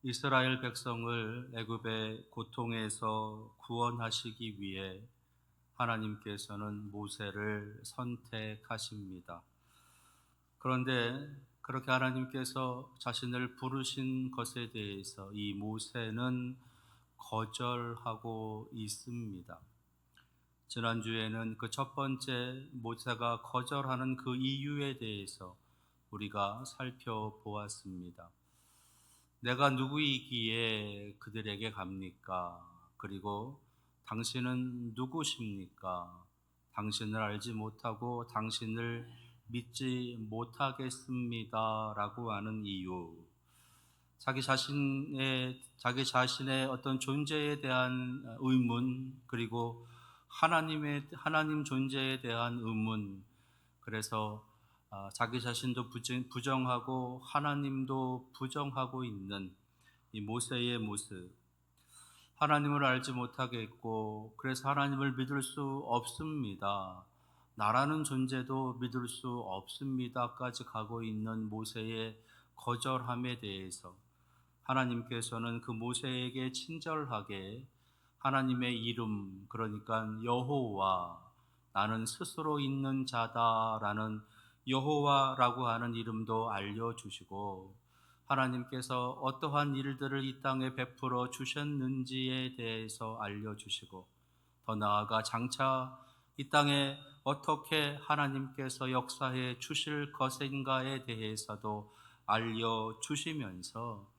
이스라엘 백성을 애굽의 고통에서 구원하시기 위해 하나님께서는 모세를 선택하십니다. 그런데 그렇게 하나님께서 자신을 부르신 것에 대해서 이 모세는 거절하고 있습니다. 지난주에는 그 첫 번째 모세가 거절하는 그 이유에 대해서 우리가 살펴보았습니다. 내가 누구이기에 그들에게 갑니까? 그리고 당신은 누구십니까? 당신을 알지 못하고 당신을 믿지 못하겠습니다. 라고 하는 이유. 자기 자신의 어떤 존재에 대한 의문, 그리고 하나님 존재에 대한 의문. 그래서 자기 자신도 부정하고 하나님도 부정하고 있는 이 모세의 모습. 하나님을 알지 못하겠고, 그래서 하나님을 믿을 수 없습니다. 나라는 존재도 믿을 수 없습니다까지 가고 있는 모세의 거절함에 대해서 하나님께서는 그 모세에게 친절하게 하나님의 이름, 그러니까 여호와, 나는 스스로 있는 자다라는 여호와라고 하는 이름도 알려주시고, 하나님께서 어떠한 일들을 이 땅에 베풀어 주셨는지에 대해서 알려주시고, 더 나아가 장차 이 땅에 어떻게 하나님께서 역사해 주실 것인가에 대해서도 알려주시면서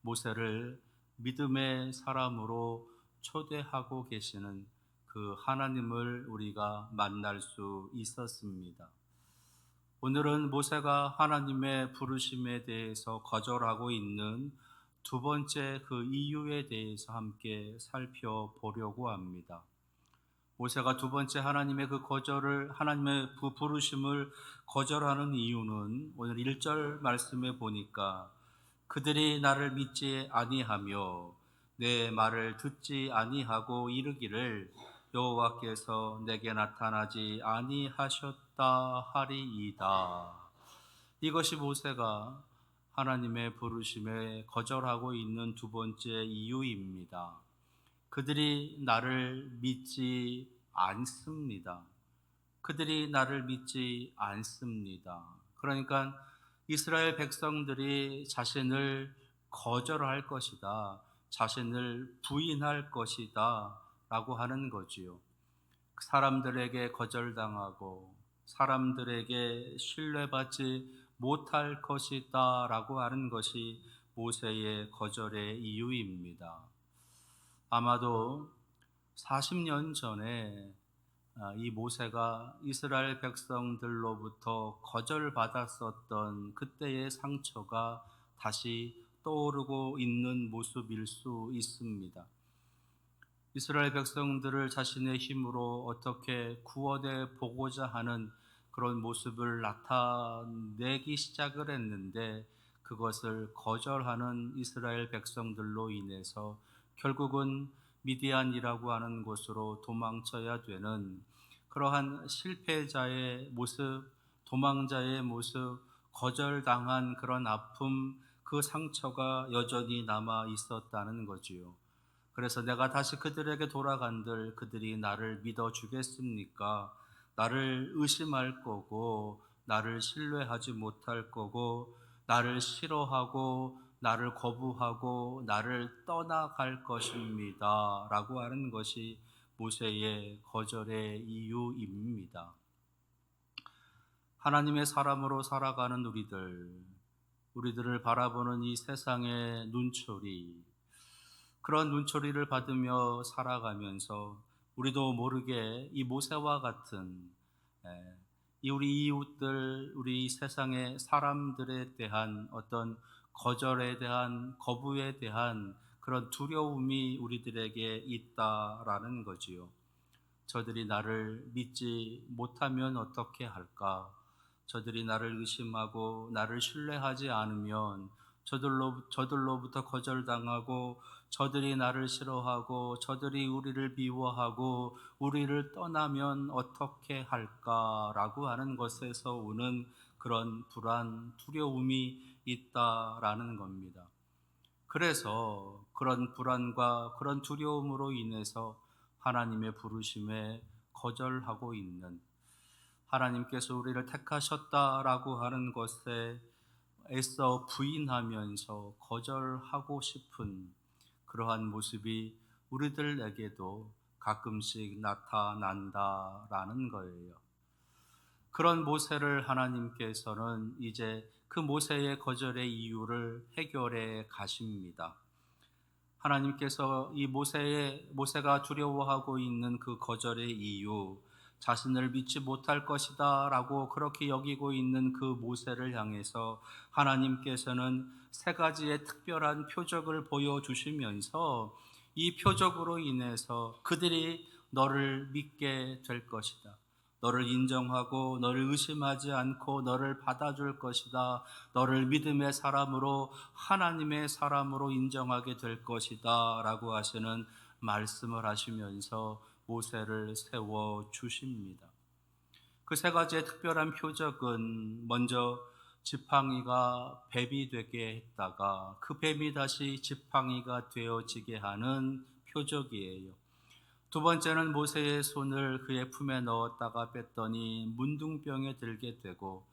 모세를 믿음의 사람으로 초대하고 계시는 그 하나님을 우리가 만날 수 있었습니다. 오늘은 모세가 하나님의 부르심에 대해서 거절하고 있는 두 번째 그 이유에 대해서 함께 살펴보려고 합니다. 모세가 두 번째 하나님의 그 부르심을 거절하는 이유는 오늘 1절 말씀에 보니까 그들이 나를 믿지 아니하며 내 말을 듣지 아니하고 이르기를 여호와께서 내게 나타나지 아니하셨다 하리이다. 이것이 모세가 하나님의 부르심에 거절하고 있는 두 번째 이유입니다. 그들이 나를 믿지 않습니다. 그들이 나를 믿지 않습니다. 그러니까 이스라엘 백성들이 자신을 거절할 것이다, 자신을 부인할 것이다 라고 하는 거지요. 사람들에게 거절당하고 사람들에게 신뢰받지 못할 것이다 라고 하는 것이 모세의 거절의 이유입니다. 아마도 40년 전에 이 모세가 이스라엘 백성들로부터 거절받았었던 그때의 상처가 다시 떠오르고 있는 모습일 수 있습니다. 이스라엘 백성들을 자신의 힘으로 어떻게 구원해 보고자 하는 그런 모습을 나타내기 시작을 했는데, 그것을 거절하는 이스라엘 백성들로 인해서 결국은 미디안이라고 하는 곳으로 도망쳐야 되는 그러한 실패자의 모습, 도망자의 모습, 거절당한 그런 아픔, 그 상처가 여전히 남아 있었다는 거지요. 그래서 내가 다시 그들에게 돌아간들 그들이 나를 믿어주겠습니까? 나를 의심할 거고, 나를 신뢰하지 못할 거고, 나를 싫어하고, 나를 거부하고, 나를 떠나갈 것입니다. 라고 하는 것이 모세의 거절의 이유입니다. 하나님의 사람으로 살아가는 우리들을 바라보는 이 세상의 눈초리, 그런 눈초리를 받으며 살아가면서 우리도 모르게 이 모세와 같은 이 우리 이웃들, 우리 세상의 사람들에 대한 어떤 거절에 대한, 거부에 대한 그런 두려움이 우리들에게 있다라는 거지요. 저들이 나를 믿지 못하면 어떻게 할까? 저들이 나를 의심하고 나를 신뢰하지 않으면 저들로부터 거절당하고, 저들이 나를 싫어하고, 저들이 우리를 미워하고 우리를 떠나면 어떻게 할까라고 하는 것에서 오는 그런 불안, 두려움이 있다라는 겁니다. 그래서 그런 불안과 그런 두려움으로 인해서 하나님의 부르심에 거절하고 있는, 하나님께서 우리를 택하셨다라고 하는 것에 애써 부인하면서 거절하고 싶은 그러한 모습이 우리들에게도 가끔씩 나타난다라는 거예요. 그런 모세를 하나님께서는 이제 그 모세의 거절의 이유를 해결해 가십니다. 하나님께서 이 모세가 두려워하고 있는 그 거절의 이유, 자신을 믿지 못할 것이다 라고 그렇게 여기고 있는 그 모세를 향해서 하나님께서는 세 가지의 특별한 표적을 보여주시면서 이 표적으로 인해서 그들이 너를 믿게 될 것이다, 너를 인정하고 너를 의심하지 않고 너를 받아줄 것이다, 너를 믿음의 사람으로, 하나님의 사람으로 인정하게 될 것이다 라고 하시는 말씀을 하시면서 모세를 세워 주십니다. 그 세 가지의 특별한 표적은, 먼저 지팡이가 뱀이 되게 했다가 그 뱀이 다시 지팡이가 되어지게 하는 표적이에요. 두 번째는 모세의 손을 그의 품에 넣었다가 뺐더니 문둥병에 들게 되고,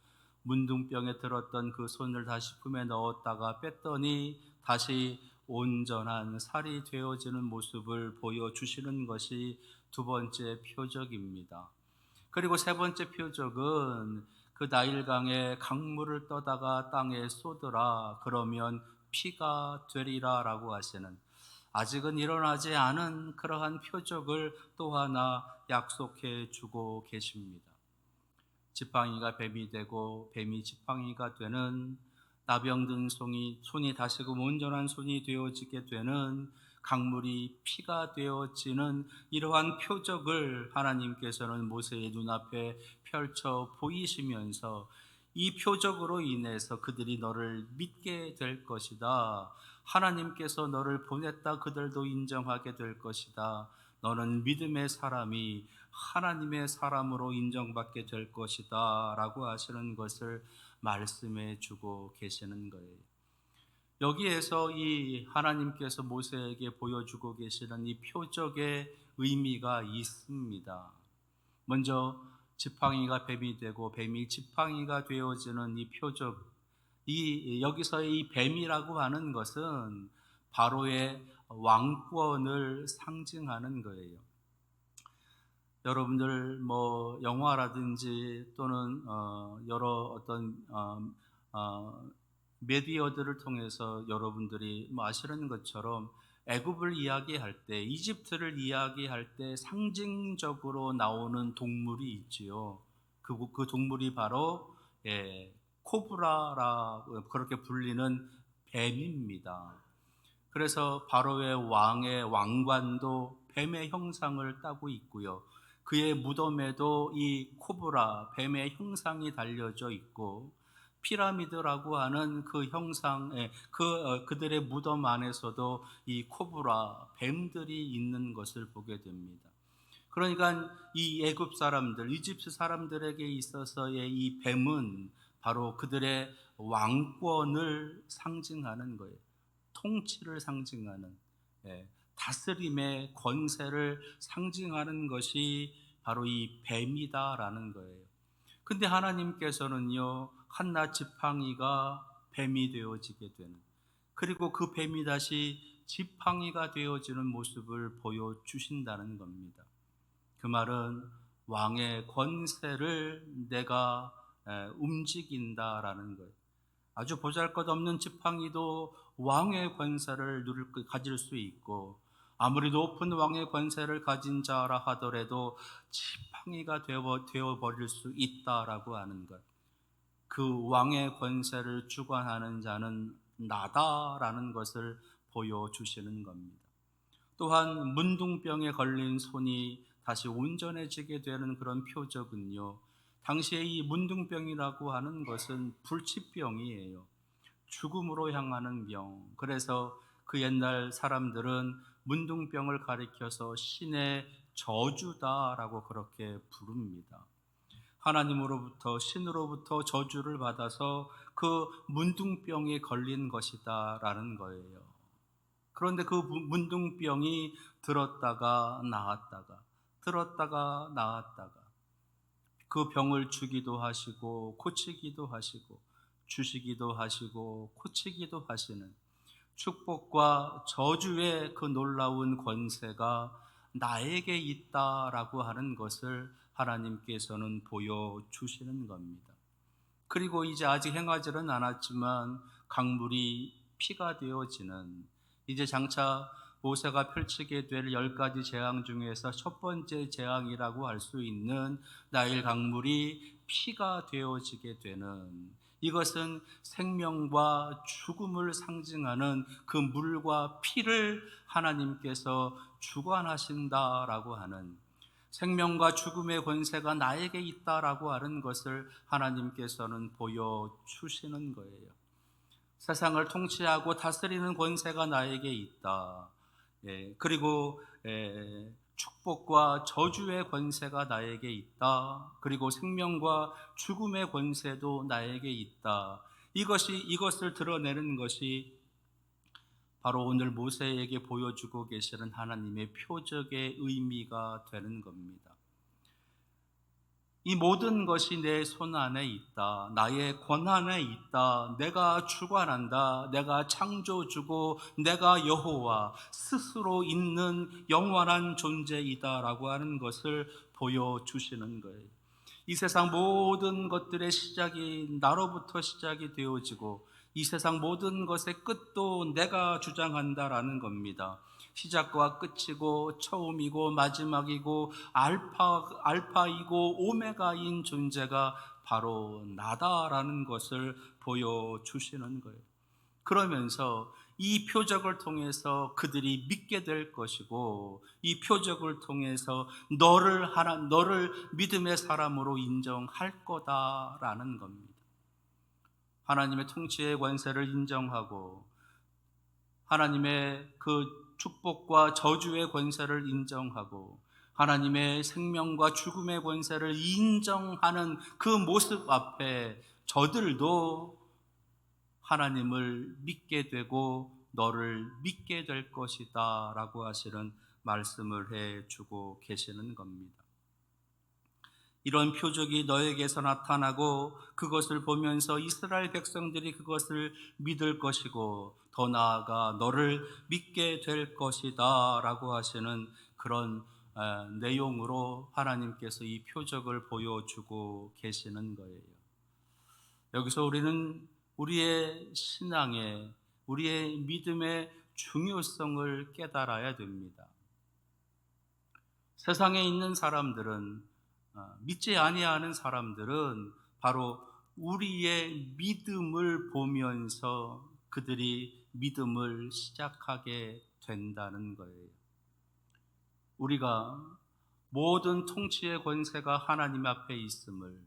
문둥병에 들었던 그 손을 다시 품에 넣었다가 뺐더니 다시 온전한 살이 되어지는 모습을 보여주시는 것이 두 번째 표적입니다. 그리고 세 번째 표적은, 그 나일강에 강물을 떠다가 땅에 쏟으라, 그러면 피가 되리라 라고 하시는, 아직은 일어나지 않은 그러한 표적을 또 하나 약속해 주고 계십니다. 지팡이가 뱀이 되고 뱀이 지팡이가 되는, 나병든 손이 다시금 온전한 손이 되어지게 되는, 강물이 피가 되어지는 이러한 표적을 하나님께서는 모세의 눈앞에 펼쳐 보이시면서, 이 표적으로 인해서 그들이 너를 믿게 될 것이다, 하나님께서 너를 보냈다 그들도 인정하게 될 것이다, 너는 믿음의 사람이 하나님의 사람으로 인정받게 될 것이다 라고 하시는 것을 말씀해 주고 계시는 거예요. 여기에서 이 하나님께서 모세에게 보여주고 계시는 이 표적의 의미가 있습니다. 먼저 지팡이가 뱀이 되고 뱀이 지팡이가 되어지는 이 표적, 여기서의 이 뱀이라고 하는 것은 바로의 왕권을 상징하는 거예요. 여러분들 뭐 영화라든지 또는 여러 어떤 미디어들을 통해서 여러분들이 뭐 아시는 것처럼 애굽을 이야기할 때, 이집트를 이야기할 때 상징적으로 나오는 동물이 있지요. 그 동물이 바로 코브라라 그렇게 불리는 뱀입니다. 그래서 바로의 왕의 왕관도 뱀의 형상을 따고 있고요. 그의 무덤에도 이 코브라, 뱀의 형상이 달려져 있고, 피라미드라고 하는 그 형상에 그들의 무덤 안에서도 이 코브라, 뱀들이 있는 것을 보게 됩니다. 그러니까 이 애굽 사람들, 이집트 사람들에게 있어서의 이 뱀은 바로 그들의 왕권을 상징하는 거예요. 통치를 상징하는, 다스림의 권세를 상징하는 것이 바로 이 뱀이다라는 거예요. 근데 하나님께서는요, 한낱 지팡이가 뱀이 되어지게 되는, 그리고 그 뱀이 다시 지팡이가 되어지는 모습을 보여주신다는 겁니다. 그 말은 왕의 권세를 내가 움직인다라는 거예요. 아주 보잘것없는 지팡이도 왕의 권세를 가질 수 있고, 아무리 높은 왕의 권세를 가진 자라 하더라도 지팡이가 되어버릴 수 있다라고 하는 것. 그 왕의 권세를 주관하는 자는 나다라는 것을 보여주시는 겁니다. 또한 문둥병에 걸린 손이 다시 온전해지게 되는 그런 표적은요, 당시에 이 문둥병이라고 하는 것은 불치병이에요. 죽음으로 향하는 병. 그래서 그 옛날 사람들은 문둥병을 가리켜서 신의 저주다라고 그렇게 부릅니다. 하나님으로부터, 신으로부터 저주를 받아서 그 문둥병에 걸린 것이다라는 거예요. 그런데 그 문둥병이 들었다가 나았다가, 들었다가 나았다가, 그 병을 주기도 하시고 고치기도 하시고 주시기도 하시고 고치기도 하시는 축복과 저주의 그 놀라운 권세가 나에게 있다라고 하는 것을 하나님께서는 보여주시는 겁니다. 그리고 이제 아직 행하지는 않았지만 강물이 피가 되어지는, 이제 장차 모세가 펼치게 될 10가지 재앙 중에서 첫 번째 재앙이라고 할 수 있는 나일 강물이 피가 되어지게 되는, 이것은 생명과 죽음을 상징하는 그 물과 피를 하나님께서 주관하신다라고 하는, 생명과 죽음의 권세가 나에게 있다라고 하는 것을 하나님께서는 보여주시는 거예요. 세상을 통치하고 다스리는 권세가 나에게 있다. 그리고 축복과 저주의 권세가 나에게 있다. 그리고 생명과 죽음의 권세도 나에게 있다. 이것을 드러내는 것이 바로 오늘 모세에게 보여주고 계시는 하나님의 표적의 의미가 되는 겁니다. 이 모든 것이 내 손 안에 있다. 나의 권한에 있다. 내가 주관한다. 내가 창조주고 내가 여호와 스스로 있는 영원한 존재이다라고 하는 것을 보여주시는 거예요. 이 세상 모든 것들의 시작이 나로부터 시작이 되어지고 이 세상 모든 것의 끝도 내가 주장한다라는 겁니다. 시작과 끝이고 처음이고 마지막이고 알파이고 오메가인 존재가 바로 나다라는 것을 보여주시는 거예요. 그러면서 이 표적을 통해서 그들이 믿게 될 것이고, 이 표적을 통해서 너를 믿음의 사람으로 인정할 거다라는 겁니다. 하나님의 통치의 권세를 인정하고 하나님의 그 축복과 저주의 권세를 인정하고 하나님의 생명과 죽음의 권세를 인정하는 그 모습 앞에 저들도 하나님을 믿게 되고 너를 믿게 될 것이다 라고 하시는 말씀을 해주고 계시는 겁니다. 이런 표적이 너에게서 나타나고 그것을 보면서 이스라엘 백성들이 그것을 믿을 것이고 더 나아가 너를 믿게 될 것이다 라고 하시는 그런 내용으로 하나님께서 이 표적을 보여주고 계시는 거예요. 여기서 우리는 우리의 신앙의, 우리의 믿음의 중요성을 깨달아야 됩니다. 세상에 있는 사람들은, 믿지 아니하는 사람들은 바로 우리의 믿음을 보면서 그들이 믿음을 시작하게 된다는 거예요. 우리가 모든 통치의 권세가 하나님 앞에 있음을,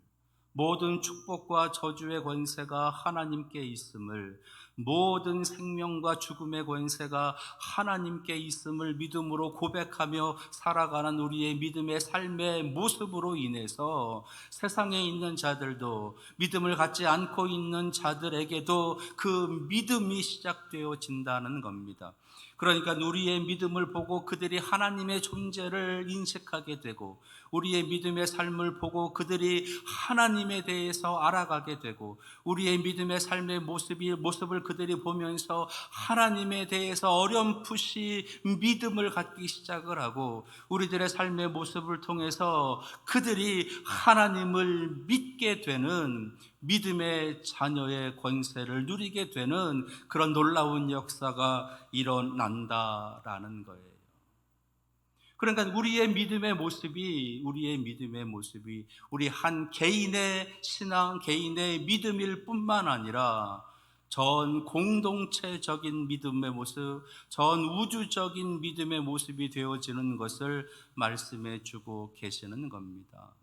모든 축복과 저주의 권세가 하나님께 있음을, 모든 생명과 죽음의 권세가 하나님께 있음을 믿음으로 고백하며 살아가는 우리의 믿음의 삶의 모습으로 인해서 세상에 있는 자들도, 믿음을 갖지 않고 있는 자들에게도 그 믿음이 시작되어진다는 겁니다. 그러니까 우리의 믿음을 보고 그들이 하나님의 존재를 인식하게 되고, 우리의 믿음의 삶을 보고 그들이 하나님에 대해서 알아가게 되고, 우리의 믿음의 삶의 모습을 그들이 보면서 하나님에 대해서 어렴풋이 믿음을 갖기 시작을 하고, 우리들의 삶의 모습을 통해서 그들이 하나님을 믿게 되는, 믿음의 자녀의 권세를 누리게 되는 그런 놀라운 역사가 일어난다라는 거예요. 그러니까 우리의 믿음의 모습이 우리 한 개인의 신앙, 개인의 믿음일 뿐만 아니라 전 공동체적인 믿음의 모습, 전 우주적인 믿음의 모습이 되어지는 것을 말씀해 주고 계시는 겁니다.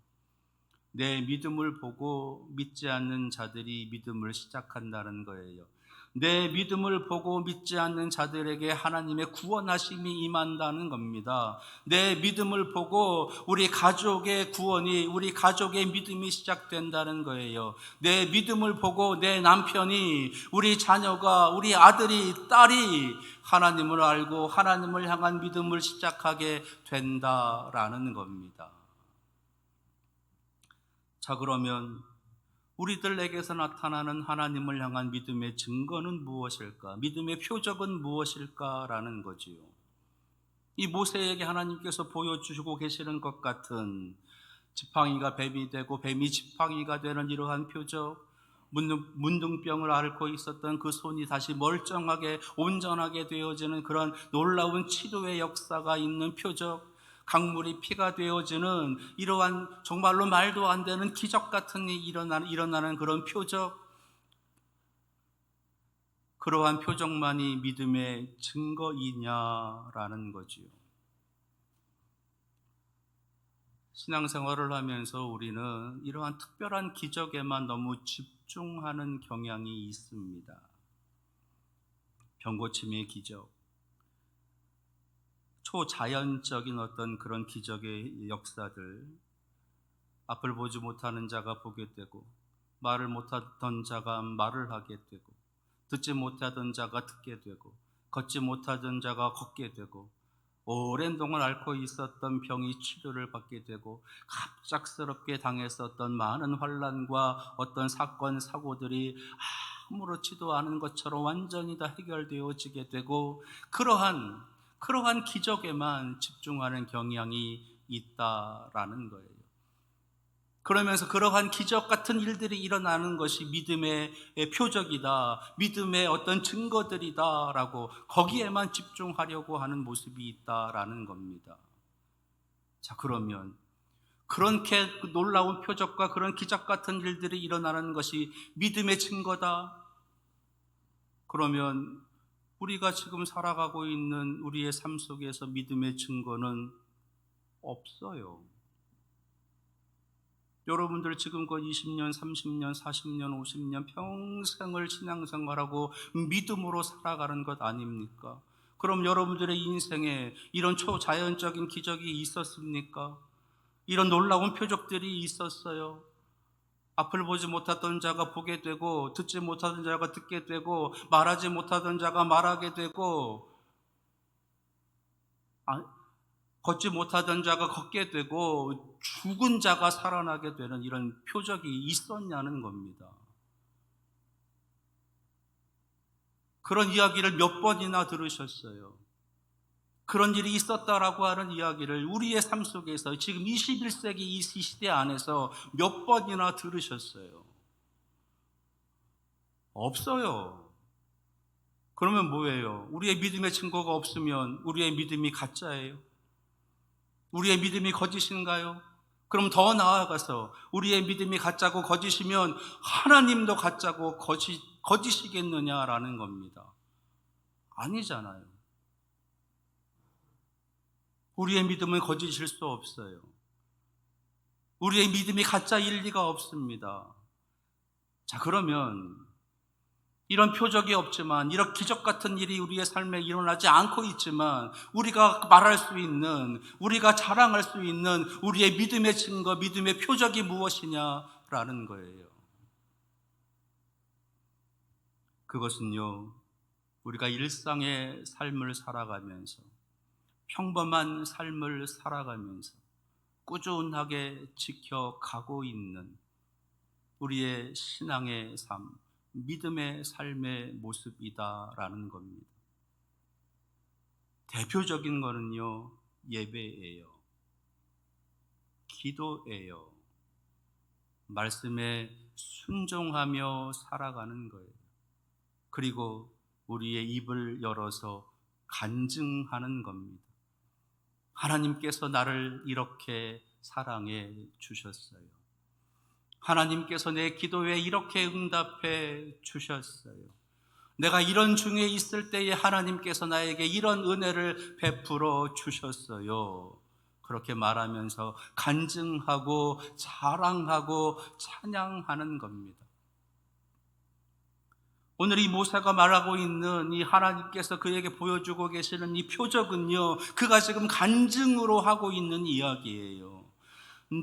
내 믿음을 보고 믿지 않는 자들이 믿음을 시작한다는 거예요. 내 믿음을 보고 믿지 않는 자들에게 하나님의 구원하심이 임한다는 겁니다. 내 믿음을 보고 우리 가족의 구원이, 우리 가족의 믿음이 시작된다는 거예요. 내 믿음을 보고 내 남편이, 우리 자녀가, 우리 아들이, 딸이 하나님을 알고 하나님을 향한 믿음을 시작하게 된다라는 겁니다. 자, 그러면 우리들에게서 나타나는 하나님을 향한 믿음의 증거는 무엇일까? 믿음의 표적은 무엇일까라는 거지요. 이 모세에게 하나님께서 보여주시고 계시는 것 같은 지팡이가 뱀이 되고 뱀이 지팡이가 되는 이러한 표적, 문둥병을 앓고 있었던 그 손이 다시 멀쩡하게 온전하게 되어지는 그런 놀라운 치료의 역사가 있는 표적, 강물이 피가 되어지는 이러한 정말로 말도 안 되는 기적 같은 일이 일어나는 그런 표적, 그러한 표적만이 믿음의 증거이냐라는 거지요. 신앙생활을 하면서 우리는 이러한 특별한 기적에만 너무 집중하는 경향이 있습니다. 병고침의 기적, 초자연적인 어떤 그런 기적의 역사들, 앞을 보지 못하는 자가 보게 되고, 말을 못하던 자가 말을 하게 되고, 듣지 못하던 자가 듣게 되고, 걷지 못하던 자가 걷게 되고, 오랜 동안 앓고 있었던 병이 치료를 받게 되고, 갑작스럽게 당했었던 많은 환난과 어떤 사건, 사고들이 아무렇지도 않은 것처럼 완전히 다 해결되어지게 되고, 그러한 기적에만 집중하는 경향이 있다라는 거예요. 그러면서 그러한 기적 같은 일들이 일어나는 것이 믿음의 표적이다, 믿음의 어떤 증거들이다라고 거기에만 집중하려고 하는 모습이 있다라는 겁니다. 자, 그러면 그렇게 놀라운 표적과 그런 기적 같은 일들이 일어나는 것이 믿음의 증거다. 그러면 우리가 지금 살아가고 있는 우리의 삶 속에서 믿음의 증거는 없어요. 여러분들 지금껏 20년, 30년, 40년, 50년 평생을 신앙생활하고 믿음으로 살아가는 것 아닙니까? 그럼 여러분들의 인생에 이런 초자연적인 기적이 있었습니까? 이런 놀라운 표적들이 있었어요. 앞을 보지 못하던 자가 보게 되고, 듣지 못하던 자가 듣게 되고, 말하지 못하던 자가 말하게 되고, 걷지 못하던 자가 걷게 되고, 죽은 자가 살아나게 되는 이런 표적이 있었냐는 겁니다. 그런 이야기를 몇 번이나 들으셨어요. 그런 일이 있었다라고 하는 이야기를 우리의 삶 속에서 지금 21세기 이 시대 안에서 몇 번이나 들으셨어요. 없어요. 그러면 뭐예요? 우리의 믿음의 증거가 없으면 우리의 믿음이 가짜예요? 우리의 믿음이 거짓인가요? 그럼 더 나아가서 우리의 믿음이 가짜고 거짓이면 하나님도 가짜고 거짓이겠느냐라는 겁니다. 아니잖아요. 우리의 믿음은 거짓일 수 없어요. 우리의 믿음이 가짜일 리가 없습니다. 자, 그러면 이런 표적이 없지만, 이런 기적 같은 일이 우리의 삶에 일어나지 않고 있지만, 우리가 말할 수 있는, 우리가 자랑할 수 있는 우리의 믿음의 증거, 믿음의 표적이 무엇이냐라는 거예요. 그것은요, 우리가 일상의 삶을 살아가면서, 평범한 삶을 살아가면서 꾸준하게 지켜가고 있는 우리의 신앙의 삶, 믿음의 삶의 모습이다라는 겁니다. 대표적인 거는요, 예배예요. 기도예요. 말씀에 순종하며 살아가는 거예요. 그리고 우리의 입을 열어서 간증하는 겁니다. 하나님께서 나를 이렇게 사랑해 주셨어요. 하나님께서 내 기도에 이렇게 응답해 주셨어요. 내가 이런 중에 있을 때에 하나님께서 나에게 이런 은혜를 베풀어 주셨어요. 그렇게 말하면서 간증하고 자랑하고 찬양하는 겁니다. 오늘 이 모세가 말하고 있는 이 하나님께서 그에게 보여주고 계시는 이 표적은요, 그가 지금 간증으로 하고 있는 이야기예요.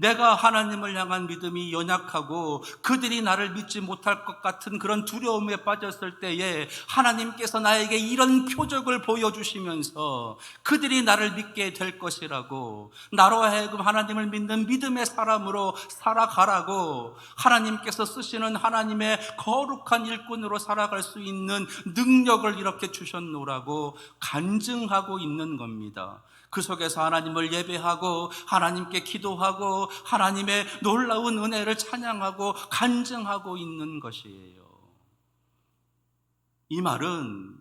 내가 하나님을 향한 믿음이 연약하고 그들이 나를 믿지 못할 것 같은 그런 두려움에 빠졌을 때에 하나님께서 나에게 이런 표적을 보여주시면서 그들이 나를 믿게 될 것이라고, 나로 하여금 하나님을 믿는 믿음의 사람으로 살아가라고, 하나님께서 쓰시는 하나님의 거룩한 일꾼으로 살아갈 수 있는 능력을 이렇게 주셨노라고 간증하고 있는 겁니다. 그 속에서 하나님을 예배하고 하나님께 기도하고 하나님의 놀라운 은혜를 찬양하고 간증하고 있는 것이에요. 이 말은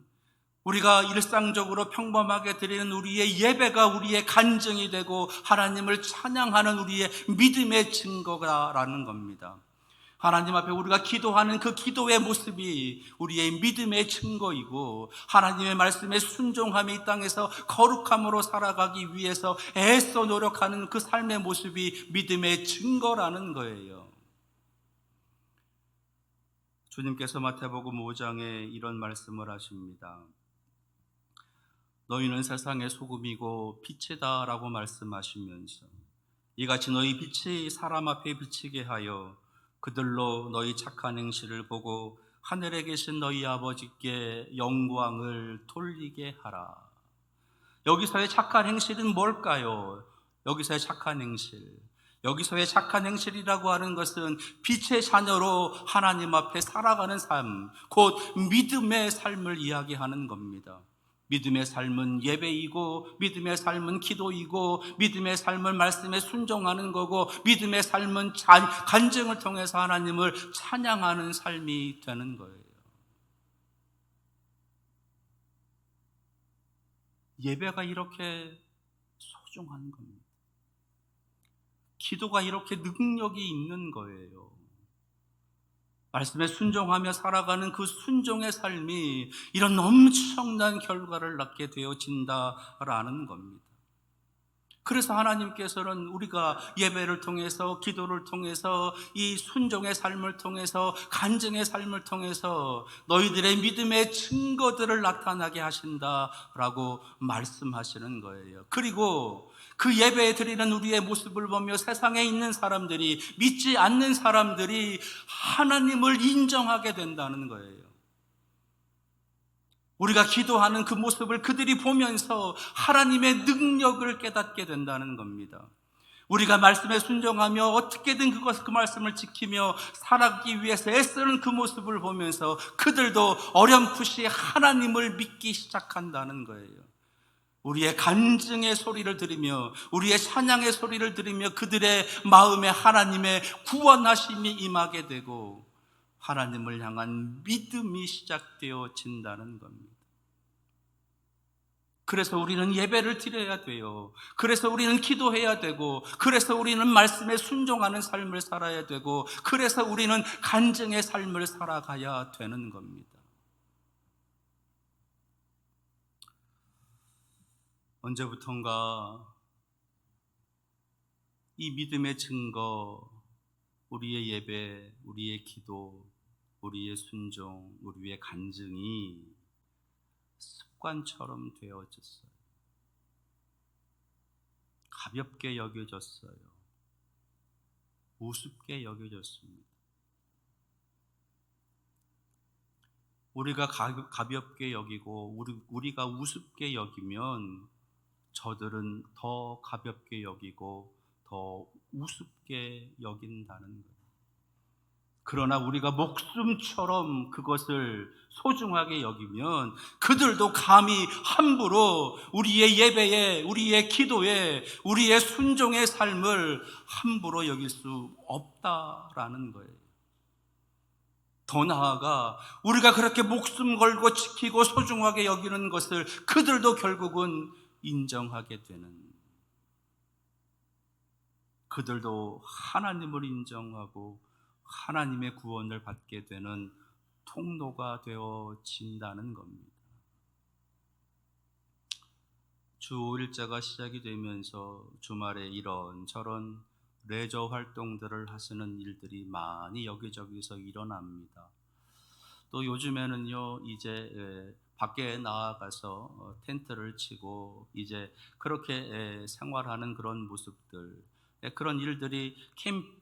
우리가 일상적으로 평범하게 드리는 우리의 예배가 우리의 간증이 되고 하나님을 찬양하는 우리의 믿음의 증거라는 겁니다. 하나님 앞에 우리가 기도하는 그 기도의 모습이 우리의 믿음의 증거이고, 하나님의 말씀에 순종함이 이 땅에서 거룩함으로 살아가기 위해서 애써 노력하는 그 삶의 모습이 믿음의 증거라는 거예요. 주님께서 마태복음 5장에 이런 말씀을 하십니다. 너희는 세상의 소금이고 빛이다 라고 말씀하시면서, 이같이 너희 빛이 사람 앞에 비치게 하여 그들로 너희 착한 행실을 보고 하늘에 계신 너희 아버지께 영광을 돌리게 하라. 여기서의 착한 행실은 뭘까요? 여기서의 착한 행실이라고 하는 것은 빛의 자녀로 하나님 앞에 살아가는 삶, 곧 믿음의 삶을 이야기하는 겁니다. 믿음의 삶은 예배이고, 믿음의 삶은 기도이고, 믿음의 삶은 말씀에 순종하는 거고, 믿음의 삶은 간증을 통해서 하나님을 찬양하는 삶이 되는 거예요. 예배가 이렇게 소중한 겁니다. 기도가 이렇게 능력이 있는 거예요. 말씀에 순종하며 살아가는 그 순종의 삶이 이런 엄청난 결과를 낳게 되어진다라는 겁니다. 그래서 하나님께서는 우리가 예배를 통해서, 기도를 통해서, 이 순종의 삶을 통해서, 간증의 삶을 통해서 너희들의 믿음의 증거들을 나타나게 하신다라고 말씀하시는 거예요. 그리고 그 예배에 드리는 우리의 모습을 보며 세상에 있는 사람들이, 믿지 않는 사람들이 하나님을 인정하게 된다는 거예요. 우리가 기도하는 그 모습을 그들이 보면서 하나님의 능력을 깨닫게 된다는 겁니다. 우리가 말씀에 순종하며 어떻게든 그 말씀을 지키며 살아가기 위해서 애쓰는 그 모습을 보면서 그들도 어렴풋이 하나님을 믿기 시작한다는 거예요. 우리의 간증의 소리를 들으며, 우리의 찬양의 소리를 들으며 그들의 마음에 하나님의 구원하심이 임하게 되고 하나님을 향한 믿음이 시작되어진다는 겁니다. 그래서 우리는 예배를 드려야 돼요. 그래서 우리는 기도해야 되고, 그래서 우리는 말씀에 순종하는 삶을 살아야 되고, 그래서 우리는 간증의 삶을 살아가야 되는 겁니다. 언제부턴가 이 믿음의 증거, 우리의 예배, 우리의 기도, 우리의 순종, 우리의 간증이 습관처럼 되어졌어요. 가볍게 여겨졌어요. 우습게 여겨졌습니다. 우리가 가볍게 여기고 우리가 우습게 여기면 저들은 더 가볍게 여기고 더 우습게 여긴다는 거예요. 그러나 우리가 목숨처럼 그것을 소중하게 여기면 그들도 감히 함부로 우리의 예배에, 우리의 기도에, 우리의 순종의 삶을 함부로 여길 수 없다라는 거예요. 더 나아가 우리가 그렇게 목숨 걸고 지키고 소중하게 여기는 것을 그들도 결국은 인정하게 되는, 그들도 하나님을 인정하고 하나님의 구원을 받게 되는 통로가 되어진다는 겁니다. 주 5일자가 시작이 되면서 주말에 이런저런 레저 활동들을 하시는 일들이 많이 여기저기서 일어납니다. 또 요즘에는요, 이제 밖에 나아가서 텐트를 치고 이제 그렇게 생활하는 그런 모습들, 그런 일들이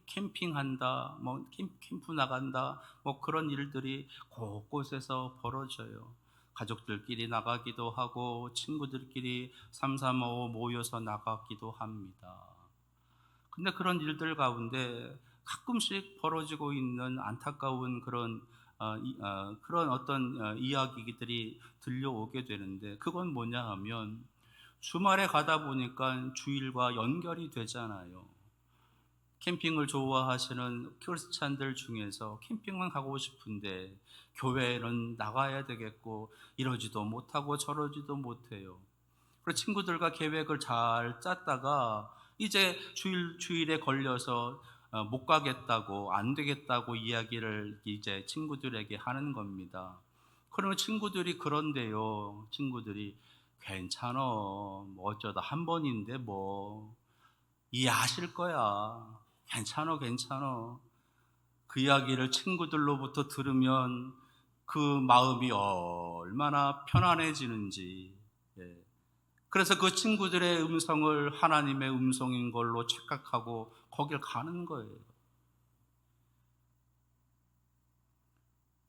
캠핑한다, 뭐 캠프 나간다, 뭐 그런 일들이 곳곳에서 벌어져요. 가족들끼리 나가기도 하고 친구들끼리 삼삼오오 모여서 나가기도 합니다. 근데 그런 일들 가운데 가끔씩 벌어지고 있는 안타까운 그런 어떤 이야기들이 들려오게 되는데, 그건 뭐냐 하면 주말에 가다 보니까 주일과 연결이 되잖아요. 캠핑을 좋아하시는 크리스찬들 중에서 캠핑만 가고 싶은데 교회는 나가야 되겠고 이러지도 못하고 저러지도 못해요. 그리고 친구들과 계획을 잘 짰다가 이제 주일에 걸려서 못 가겠다고, 안 되겠다고 이야기를 이제 친구들에게 하는 겁니다. 그러면 친구들이 그런데요, 친구들이 괜찮아, 뭐 어쩌다 한 번인데 뭐 이해하실 거야, 괜찮아 괜찮아. 그 이야기를 친구들로부터 들으면 그 마음이 얼마나 편안해지는지. 예. 그래서 그 친구들의 음성을 하나님의 음성인 걸로 착각하고 거길 가는 거예요.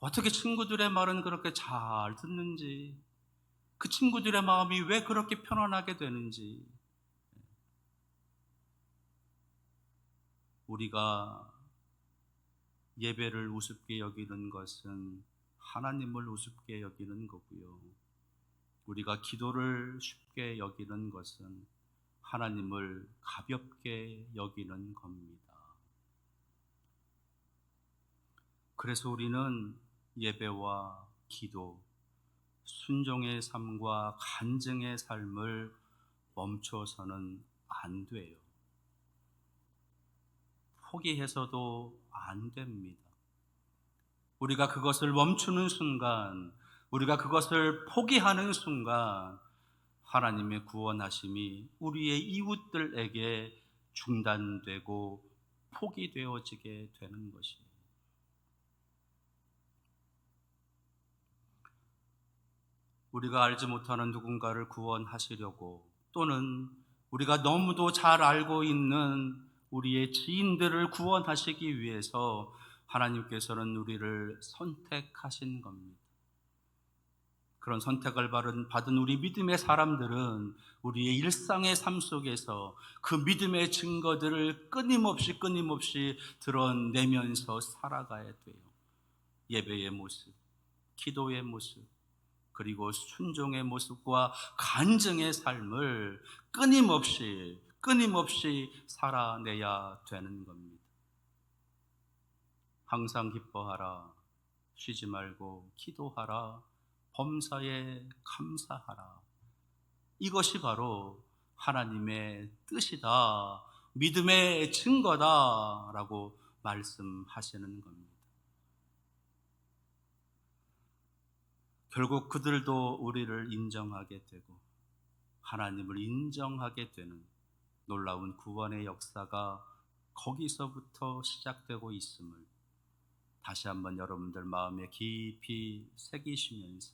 어떻게 친구들의 말은 그렇게 잘 듣는지, 그 친구들의 마음이 왜 그렇게 편안하게 되는지. 우리가 예배를 우습게 여기는 것은 하나님을 우습게 여기는 거고요. 우리가 기도를 쉽게 여기는 것은 하나님을 가볍게 여기는 겁니다. 그래서 우리는 예배와 기도, 순종의 삶과 간증의 삶을 멈춰서는 안 돼요. 포기해서도 안 됩니다. 우리가 그것을 멈추는 순간, 우리가 그것을 포기하는 순간 하나님의 구원하심이 우리의 이웃들에게 중단되고 포기되어지게 되는 것이에요. 우리가 알지 못하는 누군가를 구원하시려고, 또는 우리가 너무도 잘 알고 있는 우리의 지인들을 구원하시기 위해서 하나님께서는 우리를 선택하신 겁니다. 그런 선택을 받은 우리 믿음의 사람들은 우리의 일상의 삶 속에서 그 믿음의 증거들을 끊임없이 드러내면서 살아가야 돼요. 예배의 모습, 기도의 모습, 그리고 순종의 모습과 간증의 삶을 끊임없이 살아내야 되는 겁니다. 항상 기뻐하라, 쉬지 말고 기도하라, 범사에 감사하라. 이것이 바로 하나님의 뜻이다, 믿음의 증거다라고 말씀하시는 겁니다. 결국 그들도 우리를 인정하게 되고 하나님을 인정하게 되는 놀라운 구원의 역사가 거기서부터 시작되고 있음을 다시 한번 여러분들 마음에 깊이 새기시면서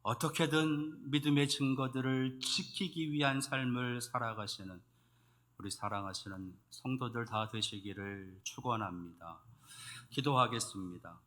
어떻게든 믿음의 증거들을 지키기 위한 삶을 살아가시는 우리 사랑하시는 성도들 다 되시기를 축원합니다. 기도하겠습니다.